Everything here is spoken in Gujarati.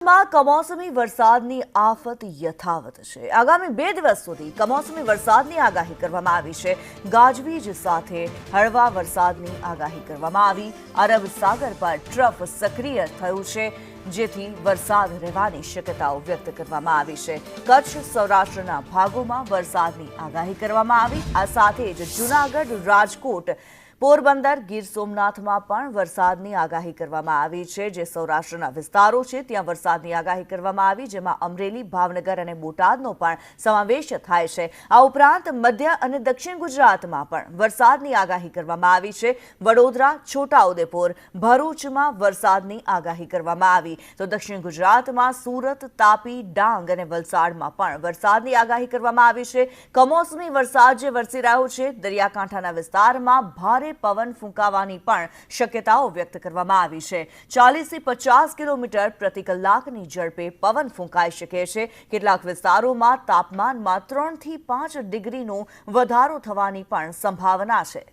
ગુજરાતમાં કમોસમી વરસાદની આફત યથાવત છે। આગામી 2 દિવસ સુધી કમોસમી વરસાદની આગાહી કરવામાં આવી છે। ગાજવીજ સાથે હળવા વરસાદની આગાહી કરવામાં આવી। અરબ સાગર પર ટ્રફ સક્રિય થયું છે, જેથી વરસાદ રહેવાની શક્યતાઓ વ્યક્ત કરવામાં આવી છે। કચ્છ સૌરાષ્ટ્રના ભાગોમાં વરસાદની આગાહી કરવામાં આવી। આ સાથે જ જૂનાગઢ, રાજકોટ, પોરબંદર, ગીર સોમનાથમાં પણ વરસાદની આગાહી કરવામાં આવી છે। જે સૌરાષ્ટ્રના વિસ્તારો છે ત્યાં વરસાદની આગાહી કરવામાં આવી, જેમાં અમરેલી, ભાવનગર અને બોટાદનો પણ સમાવેશ થાય છે। આ ઉપરાંત મધ્ય અને દક્ષિણ ગુજરાતમાં પણ વરસાદની આગાહી કરવામાં આવી છે। વડોદરા, છોટાઉદેપુર, ભરૂચમાં વરસાદની આગાહી કરવામાં આવી, તો દક્ષિણ ગુજરાતમાં સુરત, તાપી, ડાંગ અને વલસાડમાં પણ વરસાદની આગાહી કરવામાં આવી છે। કમોસમી વરસાદ જે વરસી રહ્યો છે, દરિયાકાંઠાના વિસ્તારમાં ભારે પવન ફૂંકાવાની પણ શક્યતાઓ વ્યક્ત કરવામાં આવી છે। 40 થી 50 કિલોમીટર પ્રતિ કલાકની ઝડપે પવન ફૂંકાઈ શકે છે। કેટલાક વિસ્તારોમાં તાપમાનમાં 3 થી 5 ડિગ્રીનો વધારો થવાની પણ સંભાવના છે।